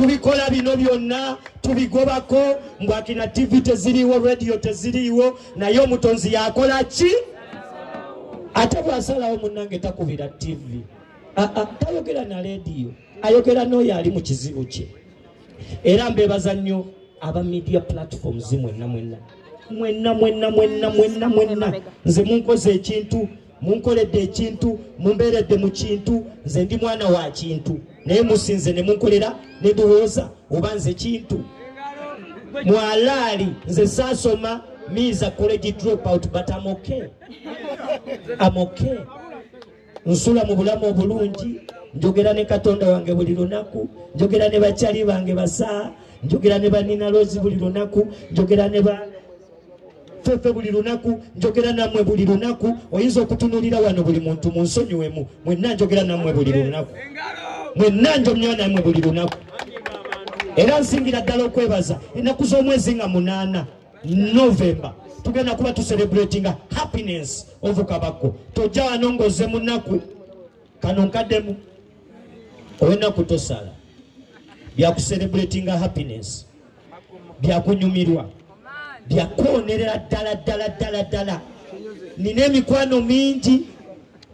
tubikola bino byonna tubigobako mbwakina TV teziriwo radio teziriwo naye omutonzi yakola ki ate bwasalawo munnange takubira TV tayogera na radio ayogera n'oyo ali mu kizibu kye era mbebaza nnyo aba media platforms mwenna nze munkoze ekintu munkoledde ekintu mumbeeredde mu kintu nze ndi mwana wa kintu naye musinze ne munkolera ne ndowooza oba nze kintu mwalaali nze saasoma means a college dropout but I'm okay nsula mu bulamu obulungi njogera ne Katonda wange buli lunaku njogera ne bakyali bange basaa njogera ne banina lozi buli lunaku njogera ne ba fefe buli lunaku njogera namwe buli lunaku oyinza okutunulira wano buli muntu munsonyiwemu mwenna njogera namwe buli lunaku mwenna njomya namwe buli lunaku era nsingira ddala okwebaza ennaku z'omwezi nga 8 November tugenda kuba celebrating happiness of Kabako tojja wano ng'ozze mu nnaku kano nkaddemu ow'ennaku tosala bya celebrating happiness bya kunyumirwa bya kwonerera ddala nina emikwano mingi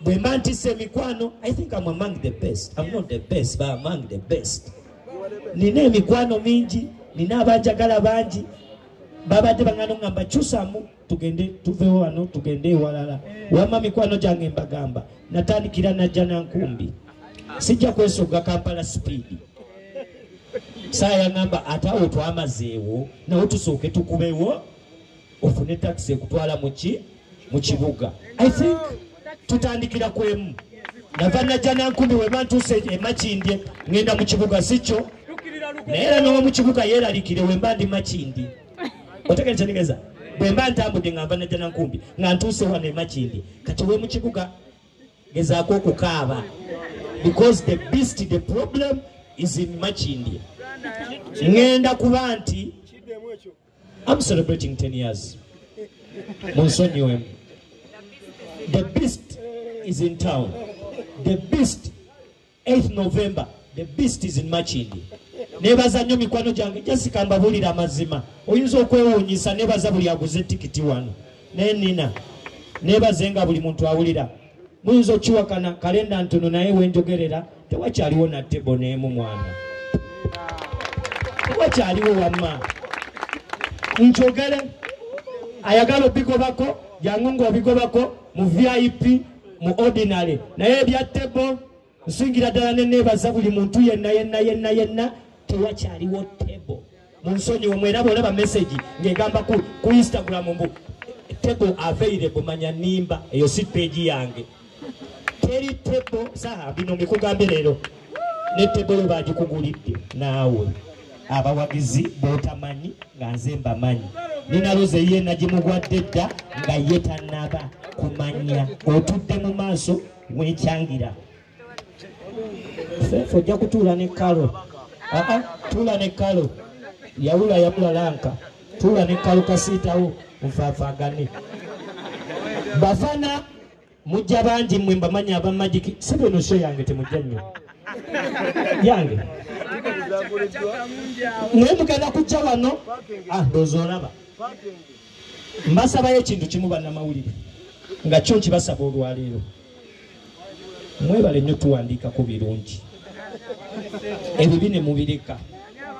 bwe mba ntisse emikwano I think I'm among the best. I'm not the best but among the best. Nina emikwano mingi nina abanjagala bangi babadde bangano ngamba kyusamu tugende tuvewo wano tugende ewalala wamma mikwano gyange mbagamba natandikira najja Nankumbi sijja kwesoga Kampala speed saa yangamba atawo twamazeewo nawo tusooke tukubewo ofune taxi ekutwala mu kibuga I think tutandikira kwemu nava najja Nankumbi weba ntuuse emakindi ngenda mu kibuga sikyo naye era n'owa mu kibuga yeeralikire wemba ndi makindi otegeeza nigeza bwe mba ntambudde nga nva najja Nankumbi nga ntuuse wano emakindi kati we mu kibuga gezaako okukaaba because the beast the problem is in makindi ngenda kuba nti I'm celebrating 10 years munsonyiwemu the beast is in town the beast 8th November the beast is in Makindi nebaza nnyo mikwano gyange Jessica mbabulira amazima oyinza okwewuunyisa nebaza buli aguze tikiti wano naye nina nebaze nga buli muntu awulira muyinza okiwakana kalenda ntono naye wenjogerera tewakyaliwo na tebo n'emu mwana tewakyaliwo wamma njogere ayagala obigobako jangu ng'obigobako mu VIP mu ordinary naye ebya tebo nsingira ddala nenebaza buli muntu yenna tewakyaliwo tebo munsonyiwe mweraba olaba message ngegamba ku Instagram mbu tebo available manya nimba eyo si page yange teri tebo saa bino mbikugambe leero ne tebo yo bagikugulidde naawe abawagizi botamanyi nga nze mbamanyi nina loze ye nagimugwadde dda nga ye tannaba kumanya otudde mu maaso wekyangira fefo ojja kutuula ne kalo tuula ne kalo yabula lanka tuula ne kalo kasiitawo nfaafagane bafana mujja bangi mmwe mbamanya abamagiki si bino sho yange temujja nnyo yange naye mugenda kujja wano ndooza olaba mbasabayo ekintu kimu bannamawulire nga kyo nkibasaba olwaleero mwebale nnyo tuwandiikako birungi ebibi ne mubireka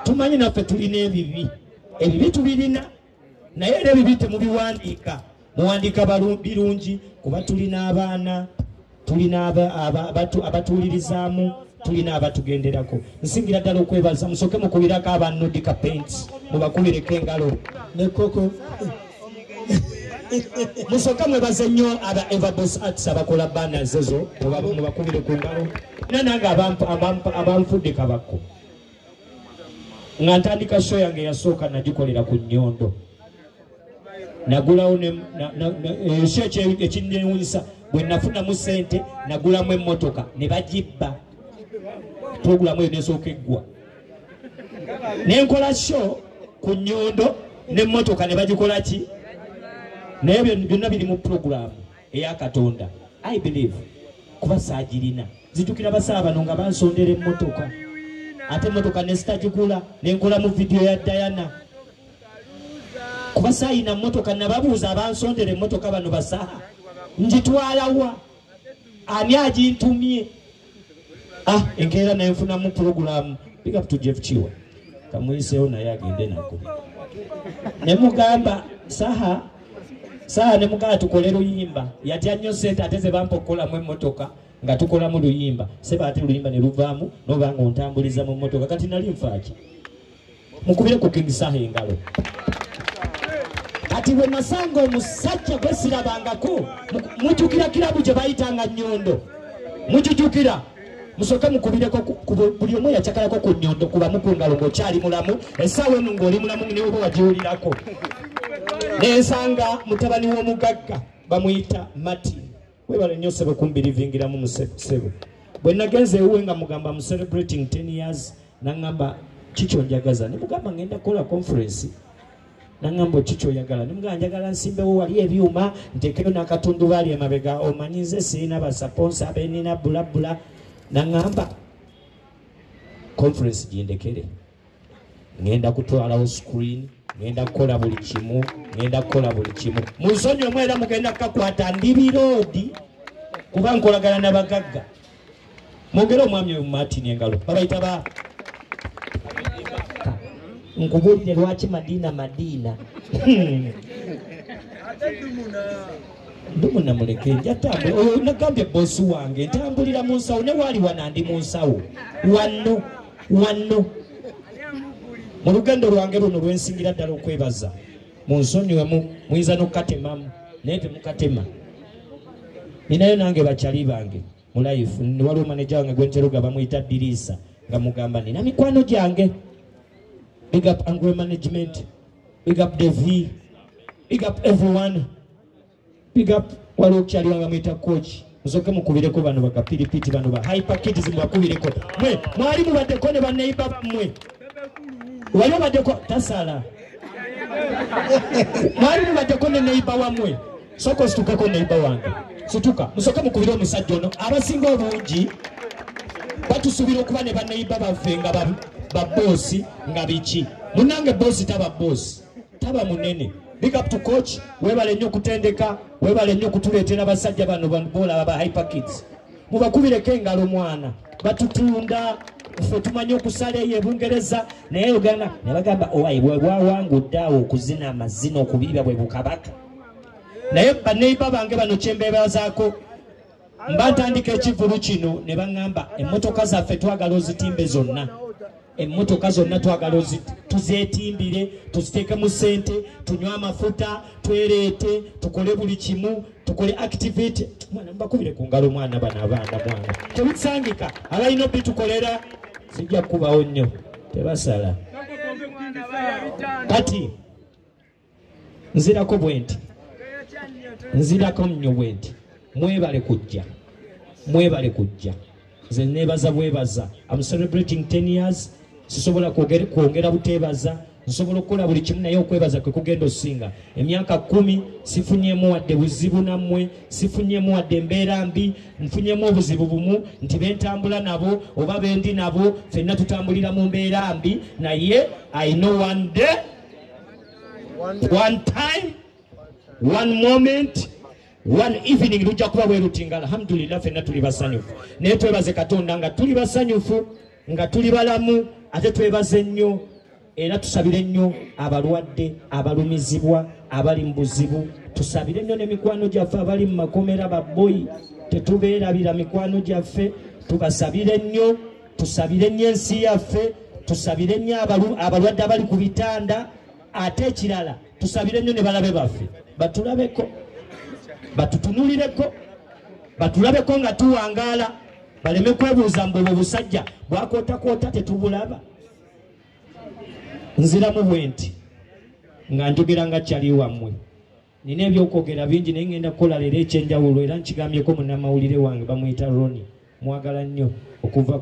tumanyi naffe tulina ebibi tubirina naye era ebibi temubiwandiika muwandiika birungi kuba tulina abaana tulina abatuwulirizaamu tulina abatugenderako nsingira ddala okwebaza musooke mukubirako abanodika paints mubakubireko engalo nekoko musooka mwebaze nnyo aba Everboss Arts abakola banners ezo mubakubire ku ngalo nanange abanfudde Kabako nga ntandika show yange yasooka nagikolera ku Nnyondo nagulawo ekinnewunyisa bwe nafunamu ssente nagulamu emmotoka ne bagibba puroguramu eyo nesooka eggwa nenkola show ku Nnyondo n'emmotoka ne bagikola ki naye byonna biri mu puroguramu eya Katonda I believe kuba saagirina zitukira basaaba bano nga bansondera emmotoka ate motoka nesitagigula nenkola mu video ya Diana kuba sayina motoka nababuuza abansondere motoka bano basaha njitwalawa ani agintumye enkeera naye nfunamu program big up to Jeff Chiwa kamuyiseewo naye agende nako nemugamba saha nemugamba tukole luyimba yatya nnyo sente ate ze bampa okukolamu emmotoka nga tukolamu luyimba seba ate luyimba ne luvaamu nobanga ontambuliza mu mmotoka kati nali nfaaki mukubire ku King Saha engalo kati bwe nasanga omusajja gwe sirabangako mujjukira kirabu gye bayitanga Nyondo mujjukira musoke mukubireko buli omu yacakalako ku Nyondo kuba mukungalo ng'okyali mulamu essaawa eno ng'oli mulamu niwe oba wagiwulirako nensanga mutabani w'omugagga bamuyita Mati webale nnyo sebo kumbirivingiramu musebo bwe nagenze ewe nga mugamba mu celebrating 10 years nangamba kikyo njagaza nemugamba ngenda kukola conference nangamba kikyo oyagala nemugamba njagala nsimbewo wali ebyuma ntekeyo n'akatundubaali emabega omanyi nze sirina basaponsa benina bulabula nangamba conference gindekere ngenda kutwalawo screen ngenda kukola buli kimu munsonyi omwe era mugenda kukakwata ndibiroodi kuba nkolagana n'abagagga mwogere omwami oyo Martin engalo babayita ba nkubulire lwaki Madina ndumuna muleke njatambula oyo nagambye bosi wange ntambulira mu nsawo ne wali wanandi mu nsawo wano mu lugendo lwange luno lwensingira ddala okwebaza mu nsonyi wemu muyinza n'okukatemamu naye temukatema ninayo nange bakyali bange mu life waliwo maneja wange gwenteruga bamuyita Dirisa nga mugamba nina mikwano gyange big up Angwe management big up Devi big up everyone big up waliwo kukyali wange bamuyita coach musoke mukubireko bano bakapiripiti bano ba hyper kids mubakubireko mwe mwali mubaddeko ne baneiba bammwe waliwo baddeko tasala mwali mubaddeko ne neiba wamwe soko situkako neiba wange situka musoke mukubire omusajja ono abasinga obungi batusubira okuba ne baneiba baffe nga baboosi nga biki munange boosi taba boosi taba munene big up to coach webale nnyo kutendeka webale nnyo kutuleetera basajja bano bola aba hyper kids mubakubireko engalo mwana batutunda ffe tumanyi okusala eyo ebungereza naye Uganda ne bagamba owayi bwe bwawangudde awo okuzina amazina okubiba bwe bukabaka naye baneiba bange bano kyembeebazaako mba ntandika ekivulu kino ne baŋŋamba emmotoka zaffe twagala ozitimbe zonna emmotoka zonna twagala tuzeetimbire tuziteeke mu ssente tunywe amafuta twereete tukole buli kimu tukole activity mwana mbakubire ku ngalo mwana bano abaana mwana tebisangika abalina obitukolera sijja kubawo nnyo tebasala kati nzirako bwenti nzirako nnyo bwenti mwebale kujja nze neebaza bwebaza I'm celebrating 10 years sisobola kwongera buteebaza nsobola okukola buli kimu naye okwebaza kwe kugenda osinga emyaka 10 sifunyemu wadde buzibu nammwe sifunyemu wadde embeera mbi nfunyemu obuzibu bumu nti bentambula nabo oba bendi nabo ffenna tutambulira mu mbeera mbi naye I know one day one time one moment one evening lujja kuba bwe lutinga alhamdulillah ffenna tuli basanyufu naye twebaze Katonda nga tuli basanyufu nga tuli balamu ate twebaze nnyo era tusabire nnyo abalwadde abalumizibwa abali mu buzibu tusabire nnyo n'emikwano gyaffe abali mu makomera babboyi tetubeerabira mikwano gyaffe tubasabire nnyo tusabire nnyo ensi yaffe tusabire nnyo abalwadde abali ku bitanda ate ekirala tusabire nnyo ne balabe baffe batulabeko batutunulireko batulabeko nga tuwangaala baleme kwebuuza mbu obusajja bwakootakoota tetubulaba nziramu bwenti nga njogera nga kyali wammwe nina ebyokwogera bingi naye ngenda kukola leero ekyenjawulo era nkigambyeko munnamawulire wange bamuyita Roni mwagala nnyo okuva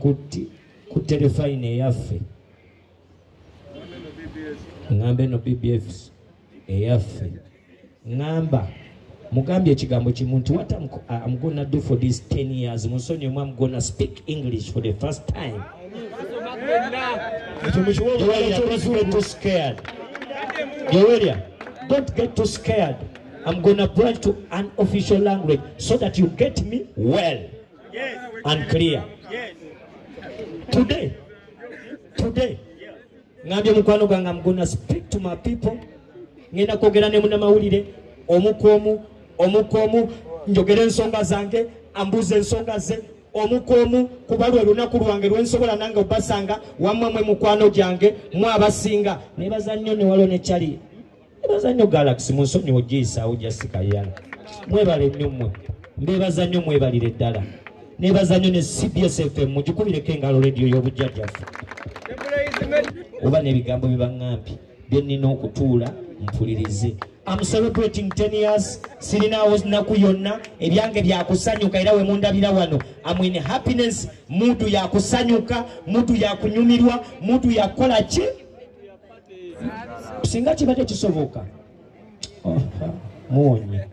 ku terefayina eyaffe ŋŋamba eno BBF eyaffe ŋŋamba mugambye ekigambo kimu nti what I'm gonna do for these 10 years munsonyi omwe I'm gonna speak English for the first time Don't get too scared. Don't get too scared. I'm gonna branch to an official language so that you get me well and clear. Today, ngambye mukwano gwange, I'm gonna speak to my people. Ngenda kwogera ne muna mawulire omukomu njogera ensonga zange, ambuze ensonga ze. Omukomu kuba lwe lunaku lwange lwensobola nange obasanga wammwe mukwano gyange mwabasinga. Nebaza nnyo ne walo ne Chali. Nebaza nnyo Galaxy munsonyi ogiisaawo Jessica yana. Mwebale nnyo mmwe. Mbebaza nnyo mwebalire ddala. Nebaza nnyo ne CBS FM mugikubireko engalo radio y'obujjajjaffe. Oba n'ebigambo bibaŋŋampi bye nnina okutuula mpulirize. I'm celebrating 10 years. Sirinaawo nnaku yonna ebyange byakusanyuka era we mundabira wano. I'm in happiness. Mudu yakusanyuka, mudu yakunyumirwa, mudu yakola ki? Singa kibadde kisoboka. Muwonye.